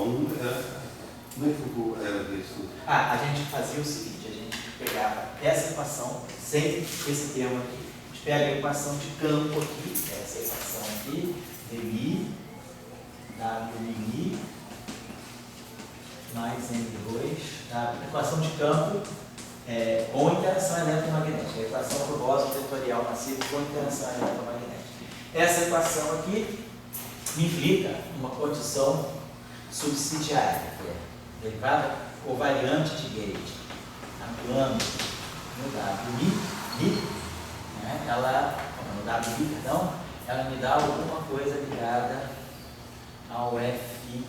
1 como é que era visto? A gente fazia o seguinte, a gente pegava essa equação, sem esse termo aqui. A gente pega a equação de campo aqui, essa equação aqui, dmi, wmi, mais m2, tá? Equação de campo com interação eletromagnética. A equação do Gauss vetorial massivo com interação eletromagnética. Essa equação aqui implica uma condição subsidiária, que é derivada covariante de Gauge, atuando no WI, né? No WI, perdão, ela me dá alguma coisa ligada ao F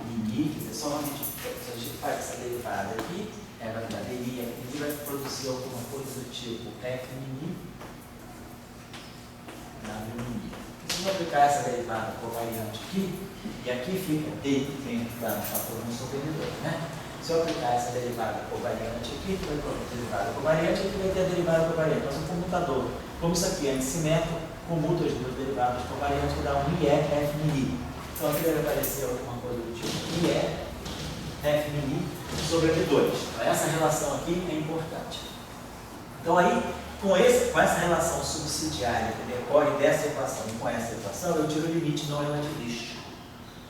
mini, quer dizer, somente se a gente faz essa derivada aqui, vai me dar DI, aqui vai produzir alguma coisa do tipo F mini, W mini. Se eu aplicar essa derivada covariante aqui, e aqui fica D dentro da pronúncia superior, né? Se eu aplicar essa derivada covariante aqui, vai ter a derivada covariante, aqui vai ter a derivada covariante. Então, se o comutador, como isso aqui é antissimétrico, comuta as duas derivadas covariantes, que dá um IE F mini. Então, aqui deve aparecer alguma coisa do tipo IE F mini sobre F2. Então, essa relação aqui é importante. Então, aí, com essa relação subsidiária que decorre dessa equação e com essa equação, eu tiro o limite não relativístico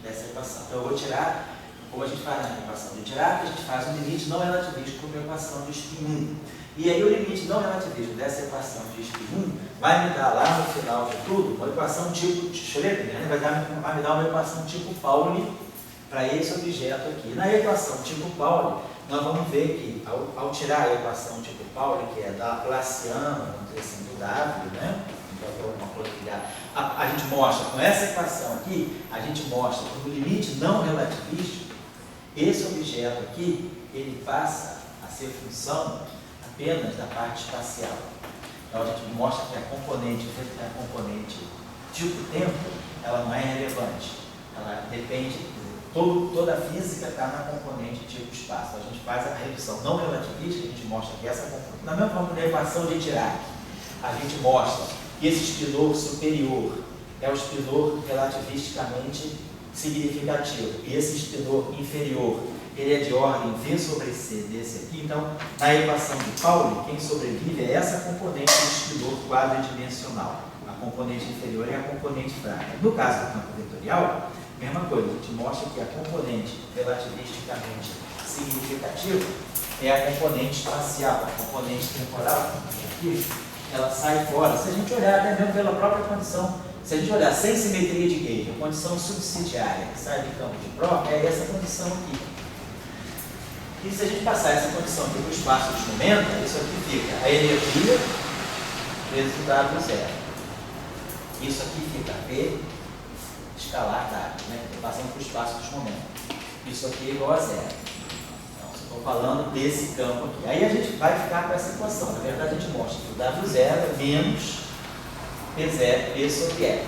dessa equação. Então, eu vou tirar, como a gente faz na equação de Dirac, a gente faz um limite não relativístico para a equação de spin 1. E aí, o limite não relativístico dessa equação de spin 1 vai me dar lá no final de tudo uma equação tipo Schrödinger, né? Vai me dar uma equação tipo Pauli para esse objeto aqui. Na equação tipo Pauli, nós vamos ver que, ao tirar a equação tipo Pauli, que é da Laplaciana, vamos dizer assim, do W, né? Então, uma coisa ligada. A gente mostra, com essa equação aqui, a gente mostra que no limite não relativístico, esse objeto aqui, ele passa a ser função apenas da parte espacial. Então, a gente mostra que a componente tipo-tempo, ela não é relevante. Ela depende, toda a física está na componente tipo-espaço. Então, a gente faz a redução não relativística, a gente mostra que essa componente, na mesma forma da equação de Dirac, a gente mostra que esse espinor superior é o espinor relativisticamente significativo. E esse espinor inferior, ele é de ordem V sobre C desse aqui. Então, na equação de Pauli, quem sobrevive é essa componente do espinor quadridimensional. A componente inferior é a componente fraca. No caso do campo vetorial, mesma coisa, a gente mostra que a componente relativisticamente significativa é a componente espacial, a componente temporal, aqui, ela sai fora. Se a gente olhar até mesmo pela própria condição, se a gente olhar sem simetria de Gauge, a condição subsidiária que sai do campo de Pro é essa condição aqui. E se a gente passar essa condição aqui para o espaço de momento, isso aqui fica a energia vezes o W0. Isso aqui fica P escalar W, né? Estou passando para o espaço dos momentos. Isso aqui é igual a zero. Então, estou falando desse campo aqui. Aí a gente vai ficar com essa equação. Na verdade, a gente mostra que o W0 é menos P0, P sobre E.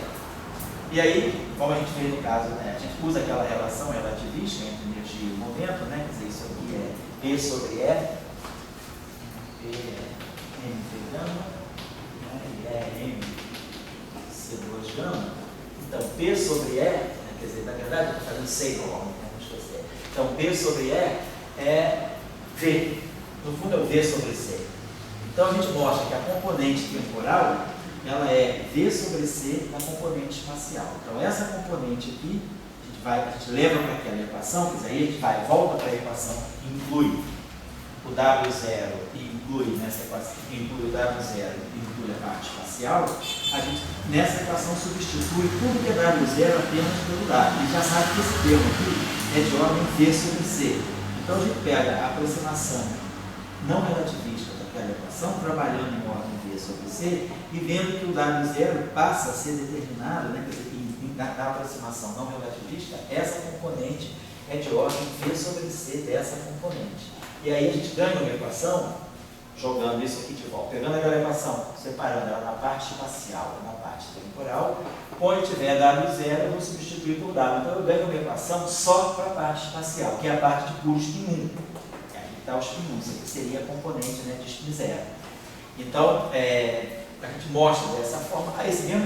E aí, como a gente fez no caso, né, a gente usa aquela relação relativística entre energia e momento, né? Quer dizer, isso aqui é P sobre E, P é M gama, né, e é M C2 gama. Então, P sobre E, né, quer dizer, na verdade, eu estou fazendo Seidel, né, não esquecer. Então, P sobre E é V. No fundo, é o V sobre C. Então, a gente mostra que a componente temporal ela é V sobre C na componente espacial. Então, essa componente aqui, a gente leva para aquela equação, quer dizer, aí a gente volta para a equação, inclui o W0 e inclui nessa equação, inclui o W0 e inclui a parte espacial, a gente, nessa equação, substitui tudo que é W0 apenas pelo W. E já sabe que esse termo aqui é de ordem V sobre C. Então, a gente pega a aproximação não relativista daquela equação, trabalhando em ordem V sobre C, e vendo que o W0 passa a ser determinado, né, quer dizer, na aproximação não relativista, essa componente é de ordem V sobre C dessa componente. E aí a gente ganha uma equação, jogando isso aqui de volta, pegando aquela equação, separando ela na parte espacial e na parte temporal, onde tiver W0, eu vou substituir por W. Então eu ganho uma equação só para a parte espacial, que é a parte de puro spin 1. Aqui está o spin 1, isso aqui seria a componente, né, de spin 0. Então, a gente mostra dessa forma, esse mesmo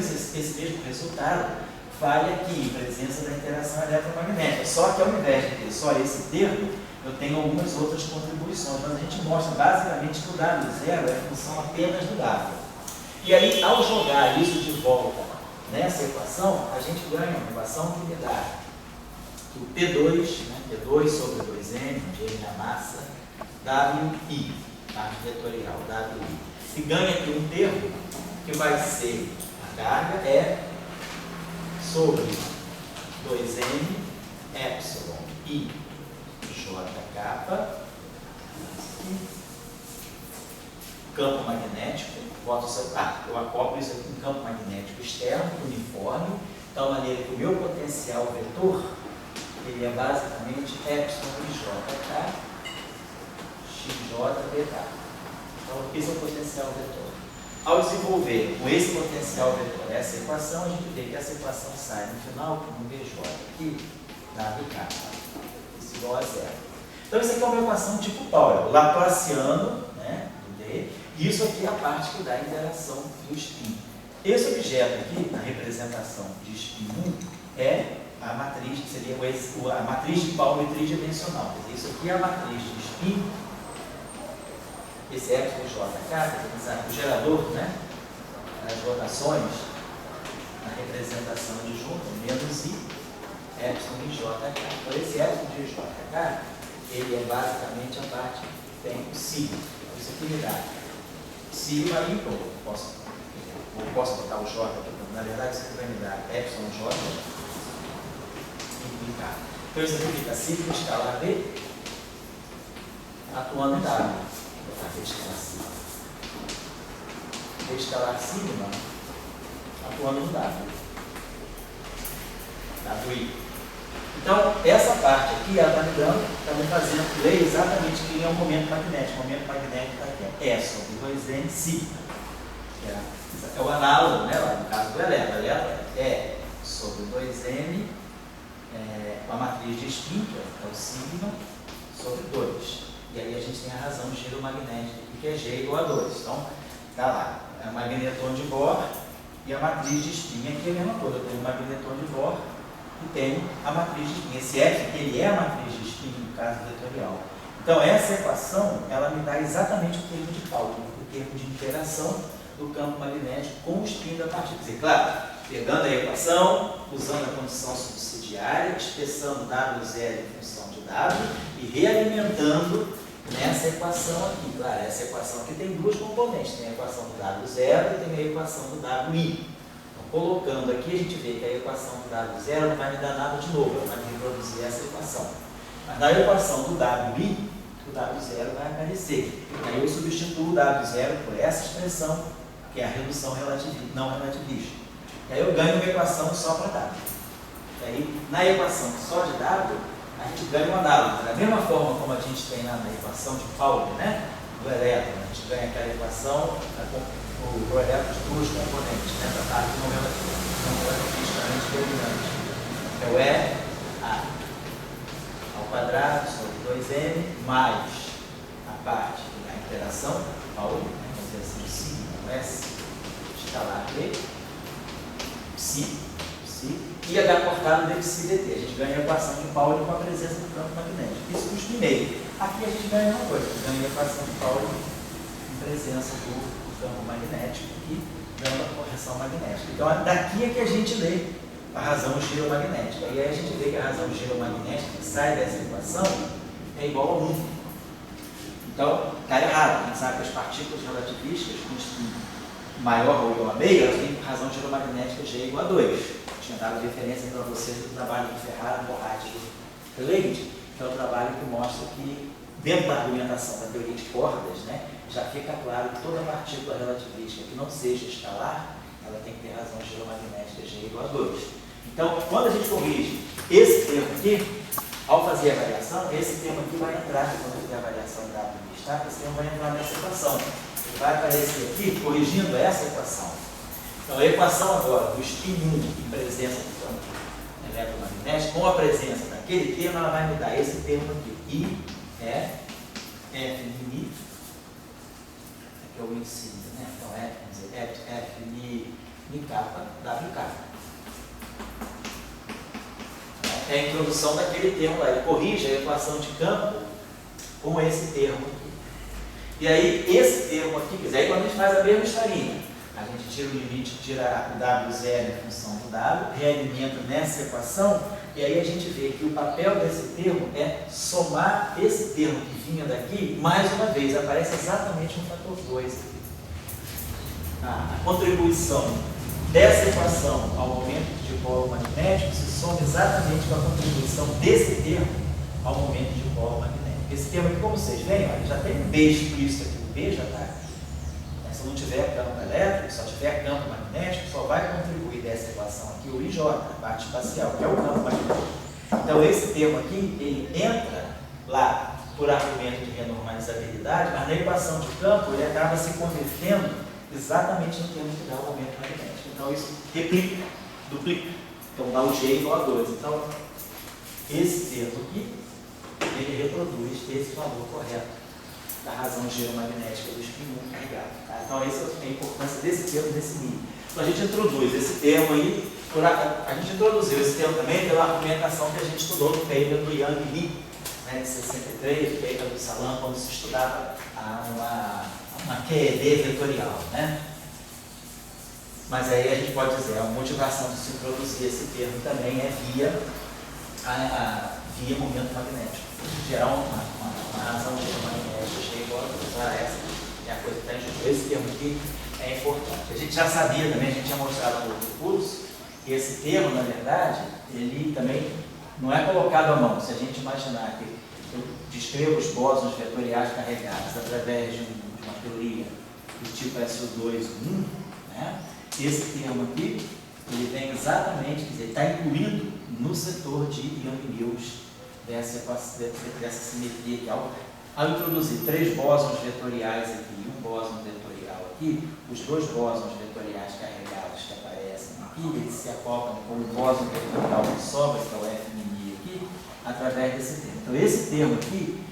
resultado vale aqui, em presença da interação eletromagnética. Só que ao invés de ter só esse termo, eu tenho algumas outras contribuições, mas a gente mostra basicamente que o W0 é função apenas do W. E aí, ao jogar isso de volta nessa equação, a gente ganha uma equação que me dá que o P2, né, P2 sobre 2M, onde N é a massa, WI, parte vetorial, WI. E ganha aqui um termo que vai ser a carga é sobre 2M epsilon I JK, campo magnético, eu acoplo isso aqui em campo magnético externo, uniforme, de tal maneira que o meu potencial vetor, ele é basicamente epsilon IJK, XJBK. Então, esse é o potencial vetor. Ao desenvolver com esse potencial vetor essa equação, a gente vê que essa equação sai no final com um VJ aqui, WK, isso igual a zero. Então, isso aqui é uma equação tipo Pauli, Laplaciano, né, do D, e isso aqui é a parte que dá a interação do spin. Esse objeto aqui, na representação de spin 1, é a matriz, que seria a matriz de Pauli tridimensional. Isso aqui é a matriz de spin. Esse epsilon JK, o gerador, né, as rotações, na representação de junto, menos I, epsilon de JK. Então, esse epsilon de JK, ele é basicamente a parte que tem o sigma. Isso aqui me dá sigma e eu posso botar o J aqui, na verdade, isso aqui vai me dar epsilon J e K. Então, isso aqui fica sigma escalar B atuando em W. V escalar sigma atuando no W. WI. Então, essa parte aqui, ela está me dando, está me fazendo ler exatamente o que é o momento magnético. O momento magnético está aqui, é sobre 2N sigma. É o análogo, né, lá no caso do elétron. O elétron é sobre 2N, a matriz de spin, que é o sigma, sobre 2. E aí a gente tem a razão de giro magnético, que é G igual a 2. Então, tá lá, é o magneton de Bohr e a matriz de spin aqui é a mesma coisa. Eu tenho o magneton de Bohr e tenho a matriz de spin. Esse F, ele é a matriz de spin no caso vetorial. Então, essa equação, ela me dá exatamente o termo de cálculo, o termo de interação do campo magnético com o spin da partícula. Quer dizer, claro, pegando a equação, usando a condição subsidiária, espessando W0 em função de W e realimentando nessa equação aqui. Claro, essa equação aqui tem duas componentes, tem a equação do W0 e tem a equação do WI. Então, colocando aqui, a gente vê que a equação do W0 não vai me dar nada de novo, ela vai me reproduzir essa equação. Mas na equação do WI, o W0 vai aparecer. Aí eu substituo o W0 por essa expressão, que é a redução não relativista. E aí eu ganho uma equação só para W. E aí, na equação só de W, a gente ganha um análogo. Da mesma forma como a gente tem na equação de Pauli, né, do elétron, a gente ganha aquela equação do elétron de duas componentes, né, da parte não relativisticamente dominante. É o E A ao quadrado sobre 2N mais a parte da interação, Pauli, né, vamos dizer assim, sigma, S, escalar B, psi, e H cortado de psi dt. A gente ganha a equação de Pauli com a presença do campo magnético. Isso custa em meio. Aqui a gente ganha uma coisa, ganha a equação de Pauli em presença do campo magnético e dando a correção magnética. Então, daqui é que a gente lê a razão giromagnética. E aí a gente vê que a razão giromagnética que sai dessa equação é igual a 1. Então, está errado. A gente sabe que as partículas relativísticas com spin maior ou igual a meio, elas têm razão giromagnética G igual a 2. Tinha dado referência para vocês do trabalho de Ferrara, Borrati e Leite, que é o trabalho que mostra que, dentro da argumentação da teoria de cordas, né, já fica claro que toda partícula relativística que não seja escalar, ela tem que ter razão giromagnética G igual a 2. Então, quando a gente corrige esse termo aqui, ao fazer a variação, esse termo aqui vai entrar, quando eu fizer a variação da está, esse termo vai entrar nessa equação. Ele vai aparecer aqui, corrigindo essa equação. Então, a equação agora do spin 1 em presença do campo eletromagnético, com a presença daquele termo, ela vai me dar esse termo aqui. I, E, F, Mi, aqui é o índice, né? Então, vamos dizer, F, Mi, K, WK. é a introdução daquele termo lá. Ele corrige a equação de campo com esse termo aqui. E aí, esse termo aqui, quer dizer, aí quando a gente faz a mesma historinha, a gente tira o limite, tira o W0 em função do W, realimenta nessa equação, e aí a gente vê que o papel desse termo é somar esse termo que vinha daqui, mais uma vez, aparece exatamente um fator 2 aqui. A contribuição dessa equação ao momento de polo magnético se soma exatamente com a contribuição desse termo ao momento de polo magnético. Esse termo aqui, como vocês veem, olha, já tem um B explícito aqui, o B já está aqui. Se não tiver campo elétrico, só tiver campo magnético, só vai contribuir dessa equação aqui o IJ, a parte espacial, que é o campo magnético. Então esse termo aqui, ele entra lá por argumento de renormalizabilidade, mas na equação de campo ele acaba se convertendo exatamente no termo que dá o momento magnético. Então isso replica, duplica. Então dá o G igual a 2. Então esse termo aqui, ele reproduz esse valor correto da razão geomagnética do spin 1 carregado. Tá? Então essa é a importância desse termo nesse nível. Então a gente introduz esse termo aí, a gente introduziu esse termo também pela argumentação que a gente estudou no paper do Yang e Li, né, de 63, o paper do Salam, quando se estudava uma QED vetorial. Né? Mas aí a gente pode dizer, a motivação de se introduzir esse termo também é via momento magnético. Gerar uma razão geomagnética chega a essa é a coisa que está em jogo. Esse termo aqui é importante. A gente já sabia também, a gente tinha mostrado no outro curso, que esse termo, na verdade, ele também não é colocado à mão. Se a gente imaginar que eu descrevo os bósons vetoriais carregados através de uma teoria do tipo SO2, né? Esse termo aqui, ele vem exatamente, quer dizer, está incluído no setor de Yang-Mills dessa simetria aqui. Ao introduzir 3 bósons vetoriais aqui e um bóson vetorial aqui, os 2 bósons vetoriais carregados que aparecem aqui, eles se acoplam com o bóson vetorial que sobra, que é o F' aqui, através desse termo. Então esse termo aqui,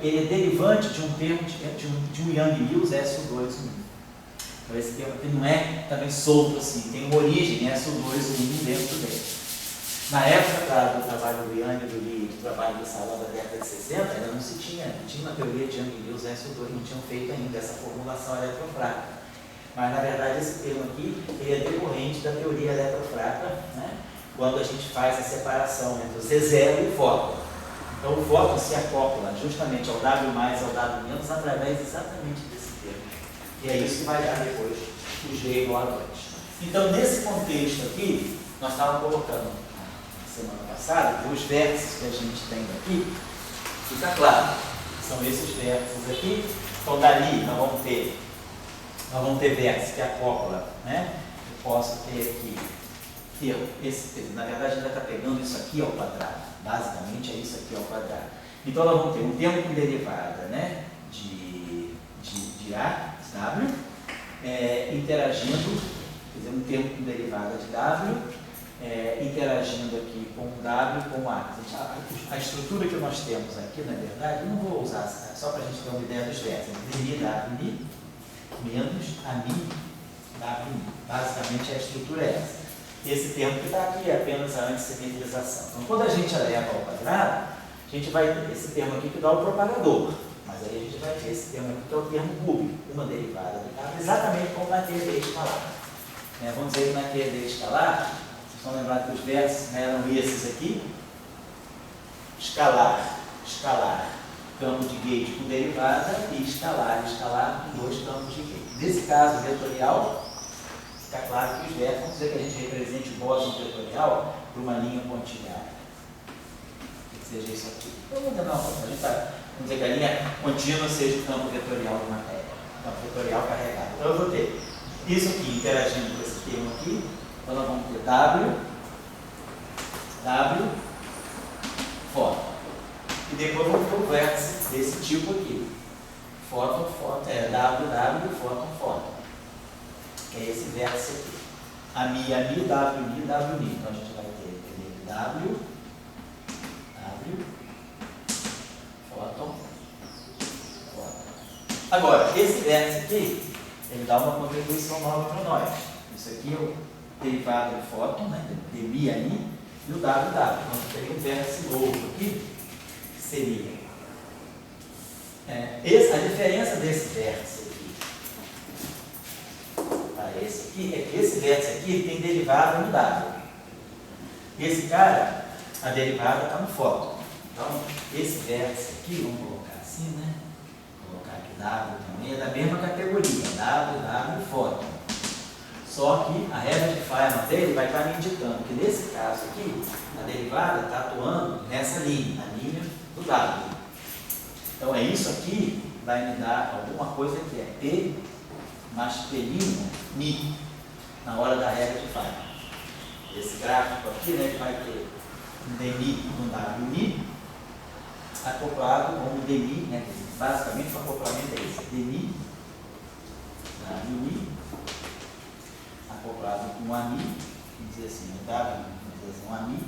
ele é derivante de um termo de um Yang-Mills SO2, Então esse termo aqui não é também solto assim, tem uma origem SO2 dentro dele. Na época, claro, do trabalho do Yang e do Li, do trabalho do Salam da década de 60, ainda não se tinha uma teoria de Yang-Mills SO2, não tinham feito ainda essa formulação eletrofrática. Mas, na verdade, esse termo aqui ele é decorrente da teoria eletrofrática, né? Quando a gente faz a separação entre o Z0 e o fóton. Então, o fóton se acopla justamente ao W+, ao W- através exatamente desse termo. E é isso que vai dar depois o G igual a 2. Então, nesse contexto aqui, nós estávamos colocando semana passada, os vértices que a gente tem aqui, fica claro, são esses vértices aqui. Então dali nós vamos ter vértice que acopla, né? Eu posso ter aqui, na verdade ainda está pegando isso aqui ao quadrado, basicamente é isso aqui ao quadrado. Então nós vamos ter um termo com derivada, né? de A, W, interagindo, quer dizer, um termo com derivada de W, interagindo aqui com o W e com o A. A estrutura que nós temos aqui, na verdade, eu não vou usar, só para a gente ter uma ideia dos vértices. Mi, W, Mi, menos a Mi, W, Mi. Basicamente, a estrutura é essa. Esse termo que está aqui é apenas a antissimetrização. Então, quando a gente eleva ao quadrado, a gente vai ter esse termo aqui que dá o propagador. Mas aí a gente vai ter esse termo aqui que é o termo cúbico, uma derivada do W, exatamente como na QED escalar. Vamos dizer que na QED escalar, vão lembrar que os vértices eram esses aqui, escalar, campo de gauge com derivada e escalar, com 2 campos de gauge. Nesse caso vetorial, fica claro que os vértices, vamos dizer que a gente represente o bóson vetorial por uma linha pontilhada. Que seja isso aqui. Vamos dizer que a linha contínua seja o campo vetorial de matéria, campo vetorial carregado. Então eu vou ter isso aqui interagindo com esse termo aqui. Então nós vamos ter W, fóton. E depois vamos ter o vértice desse tipo aqui. Fóton, W, fóton. Que é esse vértice aqui. A Mi, W, Mi. Então a gente vai ter W, fóton. Agora, esse vértice aqui, ele dá uma contribuição nova para nós. Isso aqui é o derivado do fóton, né, de Mi a Mi, e o W. Então, teria um vértice novo aqui, que seria a diferença desse vértice aqui para esse aqui, é que esse vértice aqui ele tem derivada no W. Esse cara, a derivada está no fóton. Então, esse vértice aqui, vamos colocar assim, né? Vou colocar aqui W também, é da mesma categoria, W, fóton. Só que a regra de Feynman dele vai estar me indicando que nesse caso aqui, a derivada está atuando nessa linha, na linha do W. Então é isso aqui que vai me dar alguma coisa que é P mais P' Mi, na hora da regra de Feynman. Esse gráfico aqui, né, que vai ter um dmi no WMi, acoplado com um dmi, né, basicamente o acoplamento é esse, dmi, WMi, acoplado com um AMI, vamos dizer assim, o W, vamos dizer assim, um AMI,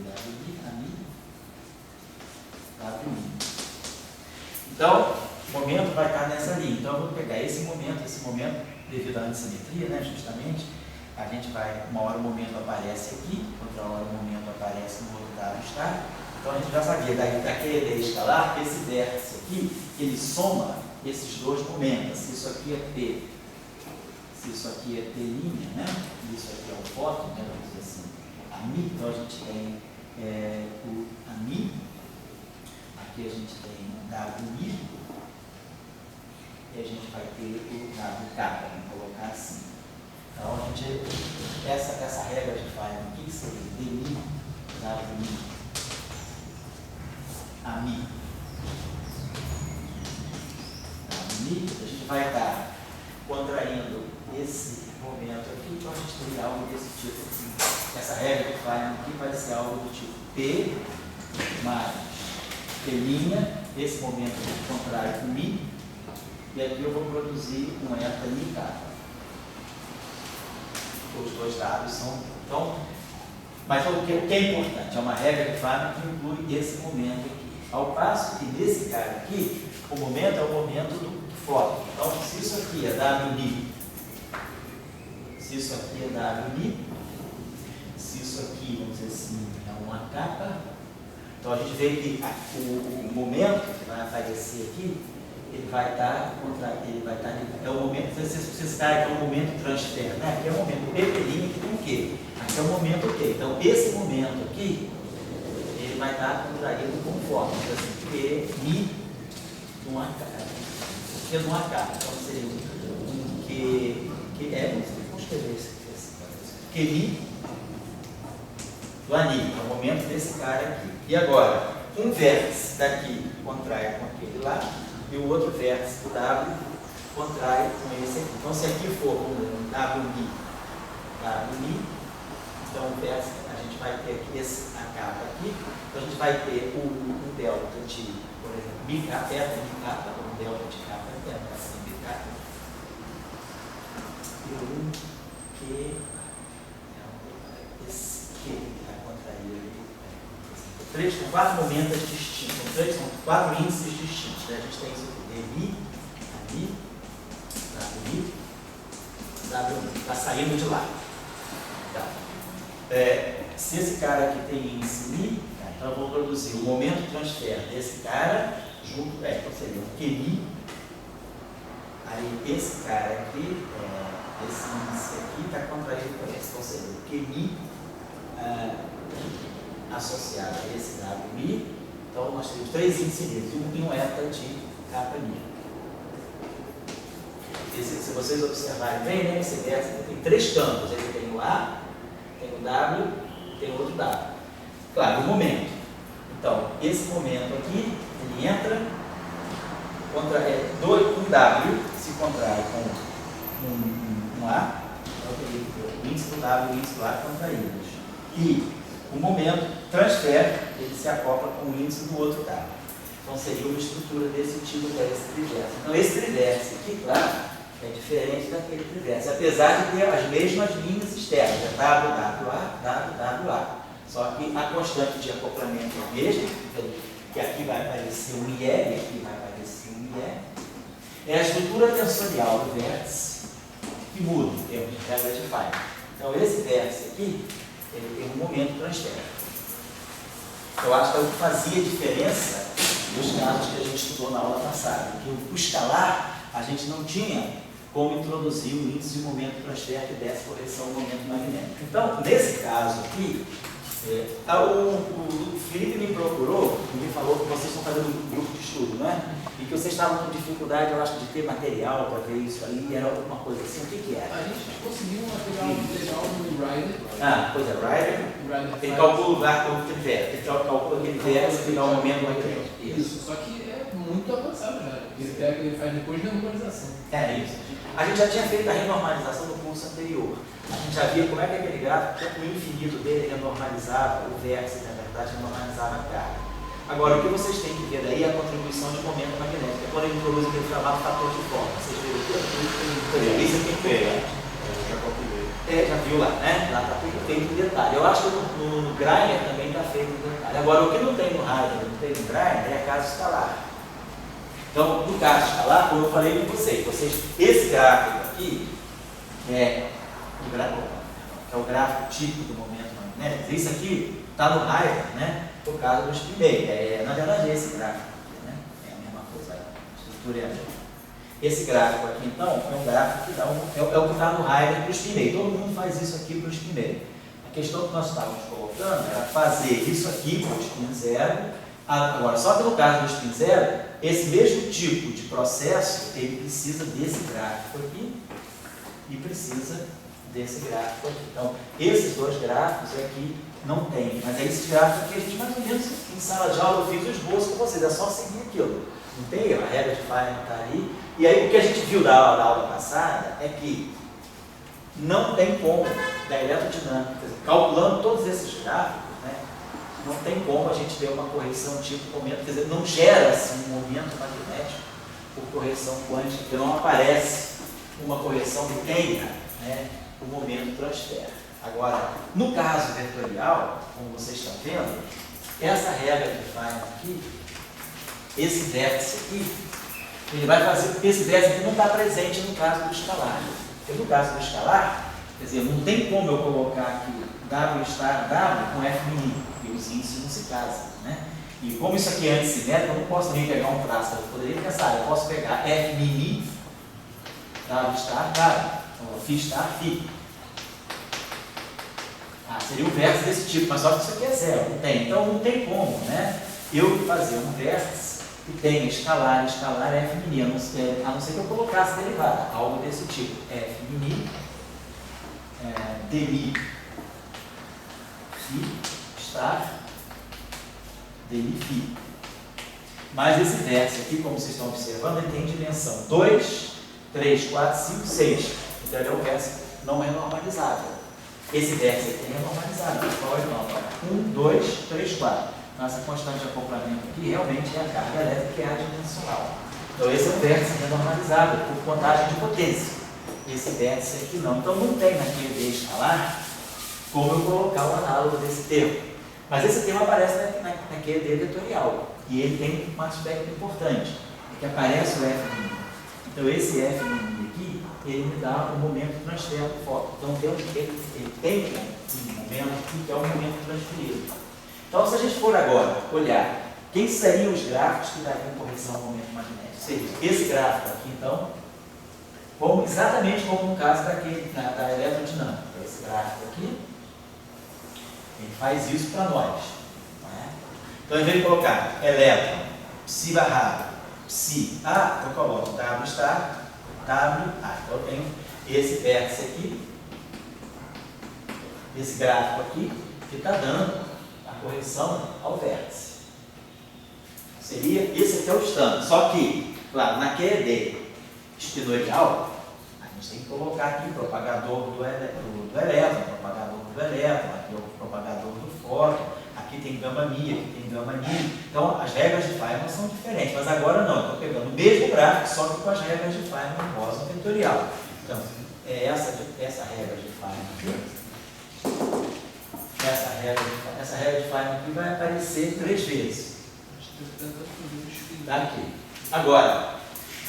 WMi. Então, o momento vai estar nessa linha. Então, eu vou pegar esse momento, devido à antissimetria, né, justamente, a gente vai, uma hora o momento aparece aqui, outra hora o momento aparece no outro dado estático. Então, a gente já sabia daquele ED escalar que esse vértice aqui, ele soma esses dois momentos. Se isso aqui é P, se isso aqui é T', né? Isso aqui é o fóton, né? Vamos dizer assim, AMI. Então, a gente tem o AMI, aqui a gente tem o WMi, e a gente vai ter o WK, vamos colocar assim. Então, a gente, essa regra de Feynman, o que seria? dmi, WMi, AMI. WMi, a gente vai estar contraindo esse momento aqui, então a gente teria algo desse tipo aqui. Essa regra de Feynman aqui vai ser algo do tipo P mais P', esse momento contrai com Mi, e aqui eu vou produzir um eta MK. Os dois dados são. Então, mas o que é importante? É uma regra de Feynman que inclui esse momento aqui. Ao passo que nesse cara aqui, o momento é o momento do fóton. Então, se isso aqui é WMi, se isso aqui é WMi, se isso aqui, vamos dizer assim, é uma capa, então a gente vê que o momento que vai aparecer aqui, ele vai estar é o momento, vocês caem que é o momento transfer, né? Aqui é o momento P' que tem o quê? Aqui é o momento Q. Então, esse momento aqui, ele vai estar contraído com fóton. Então, assim, P, Mi, de uma capa. Q de uma capa. Então, seria um Q, vamos escrever esse Q, Mi, do anil. É o momento desse cara aqui. E agora, um vértice daqui contrai com aquele lá, e o outro vértice do W contrai com esse aqui. Então, se aqui for um WMi, então o vértice, a gente vai ter aqui a capa aqui, então a gente vai ter um delta de, por exemplo, MK, eta MK, um delta de capa, assim, MK, e um Q, esse Q que vai contrair com 4 momentos distintos, são 4 índices distintos. Né? A gente tem isso aqui, dmi, AMI, WMi, WMi, está saindo de lá. Tá. Se esse cara aqui tem índice Mi, tá, então eu vou produzir o momento transfer desse cara junto, então seria um QMi, aí esse cara aqui, esse índice aqui está contraído com esse, então seria o QMi associado a esse WMi, então nós temos 3 índices livres, e um eta de capa Mi. Se vocês observarem bem, né, esse vértice tem 3 campos, ele tem o A, tem o W, tem o outro W. Claro, o momento. Então, esse momento aqui, ele entra, um W se contrai com um A, então o índice do W e o índice do A contraídos. E o momento transfere, ele se acopla com o índice do outro W. Então, seria uma estrutura desse tipo para esse trivértice. Então, esse trivértice aqui, claro, é diferente daquele trivértice, apesar de ter as mesmas linhas externas, é WWA. Só que a constante de acoplamento é a mesma, que aqui vai aparecer um IE e aqui vai aparecer um IE. É a estrutura tensorial do vértice que muda em termos de regra de Feynman. Então, esse vértice aqui, ele tem um momento de transfer. Eu acho que é o que fazia diferença nos casos que a gente estudou na aula passada, que o escalar a gente não tinha como introduzir o índice de momento de transfer que desse correção ao momento magnético. Então, nesse caso aqui, o Felipe me procurou e me falou que vocês estão fazendo um grupo de estudo, não é? E que vocês estavam com dificuldade, eu acho, de ter material para ver isso ali, era alguma coisa assim. O que era? A gente conseguiu um material legal no Rider. Pois é, Rider. Ele calcula o lugar que ele vê. Ele calcula aquele verso e dá o momento magnético. Isso, só que é muito avançado já. Ele faz depois de normalização. É isso. A gente já tinha feito a renormalização no curso anterior. A gente já via como é que aquele gráfico, o infinito dele renormalizava o vértice, na verdade, renormalizava a carga. Agora, o que vocês têm que ver daí é a contribuição de momento magnético. É quando ele introduz aquele chamado fator de forma. Vocês viram tudo? Isso aqui é importante. Já calculei. Já viu lá, né? Lá está tudo feito em detalhe. Eu acho que no Greiner também está feito em detalhe. Agora, o que não tem no Rider, não tem no Greiner, é a caso escalar. Então, no caso escalar, como eu falei com vocês, esse gráfico aqui é o gráfico típico do momento magnético. Isso aqui está no Rider, né? Por causa do spin-day. Na verdade, é esse gráfico aqui, né? É a mesma coisa, a estrutura é a mesma. Esse gráfico aqui, então, é um gráfico que dá é o que está no Rider para o spin-day. Todo mundo faz isso aqui para o spin-day. A questão que nós estávamos colocando era fazer isso aqui para o spin zero. Agora, só que no caso do spin zero, esse mesmo tipo de processo, ele precisa desse gráfico aqui e precisa desse gráfico aqui. Então, esses dois gráficos aqui não tem, mas é esse gráfico aqui a gente mais ou menos em sala de aula eu fiz o esboço com vocês, é só seguir aquilo. Não tem erro, a regra de Feynman está ali. E aí o que a gente viu da aula passada é que não tem como, da eletrodinâmica, calculando todos esses gráficos, né, não tem como a gente ter uma correção tipo momento, quer dizer, não gera assim um momento magnético por correção quântica, porque não aparece uma correção que tenha, né, o momento transfer. Agora, no caso vetorial, como vocês estão vendo, essa regra de Feynman aqui, esse vértice aqui, ele vai fazer, porque esse vértice aqui não está presente no caso do escalar. Porque no caso do escalar, quer dizer, não tem como eu colocar aqui W star W com F mini, porque os índices não se casam, né? E como isso aqui é antissimétrico, eu não posso nem pegar um traço, eu poderia pensar, eu posso pegar F mini, W star W, ou Φ star Φ. Seria um vértice desse tipo, mas só que isso aqui é zero, não tem. Então não tem como, né, eu fazer um vértice que tenha escalar F mini, a não ser que eu colocasse derivada, algo desse tipo, F mini, dmi Φ star dmi Φ. Mas esse vértice aqui, como vocês estão observando, ele tem dimensão 2, 3, 4, 5, 6. Então ele é um vértice não renormalizável. Esse vértice aqui é renormalizável. Qual é o nome? 1, 2, 3, 4. Nossa constante de acoplamento aqui realmente é a carga elétrica que é adimensional. Então esse é um vértice renormalizável por contagem de potência. Esse vértice aqui não. Então não tem na QED escalar como eu colocar o análogo desse termo. Mas esse termo aparece na QED vetorial. E ele tem um aspecto importante, é que aparece o F mínimo. Então esse F mínimo aqui, ele me dá o momento de transfer do foco. Então ele tem um momento aqui que é o momento transferido. Então se a gente for agora olhar quem seriam os gráficos que dariam correção ao momento magnético, seria esse gráfico aqui, então, exatamente como no caso da eletrodinâmica. Esse gráfico aqui, ele faz isso para nós. Então, em vez de colocar elétron, psi barrado, psi A, eu coloco W star, W A. Então, eu tenho esse vértice aqui, esse gráfico aqui, que está dando a correção ao vértice. Esse aqui é o standard. Só que, claro, na QED espinorial, a gente tem que colocar aqui o propagador do elétron, propagador do elétron, aqui o propagador do fóton. Aqui tem gama mi, aqui tem gama ni. Então, as regras de Feynman são diferentes, mas agora não. Estou pegando o mesmo gráfico, só que com as regras de Feynman em rosa vetorial. Então, é essa regra de Feynman aqui. Essa regra de Feynman aqui vai aparecer 3 vezes. Daqui. Agora,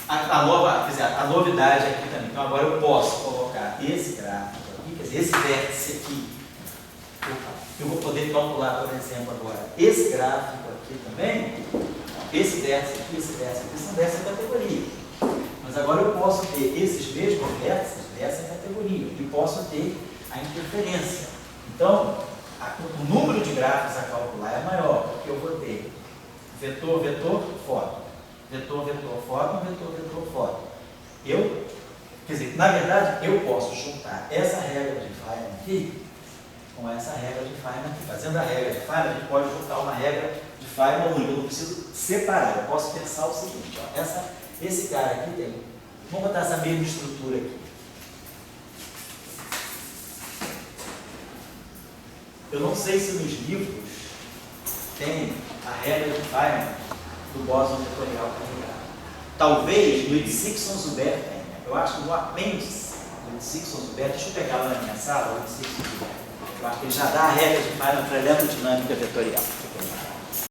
a novidade aqui também. Então, agora eu posso colocar esse gráfico aqui, quer dizer, esse vértice aqui, Eu vou poder calcular, por exemplo, agora, esse gráfico aqui também, esse vértice aqui são dessa categoria. Mas agora eu posso ter esses mesmos vértices dessa categoria e posso ter a interferência. Então, o número de gráficos a calcular é maior, porque eu vou ter vetor, vetor, fóton, vetor, vetor, fóton, vetor, vetor, fóton. Quer dizer, na verdade, eu posso juntar essa regra de Feynman aqui com essa regra de Feynman aqui. Fazendo a regra de Feynman, a gente pode juntar uma regra de Feynman única. Eu não preciso separar. Eu posso pensar o seguinte, ó, esse cara aqui tem... Vamos botar essa mesma estrutura aqui. Eu não sei se nos livros tem a regra de Feynman do bóson vetorial carregado. Talvez no Dixon-Zuber tenha. Eu acho que no apêndice do Dixon-Zuber, deixa eu pegar lá na minha sala, o Dixon-Zuber. Eu acho que ele já dá a regra de Feynman para a eletrodinâmica vetorial.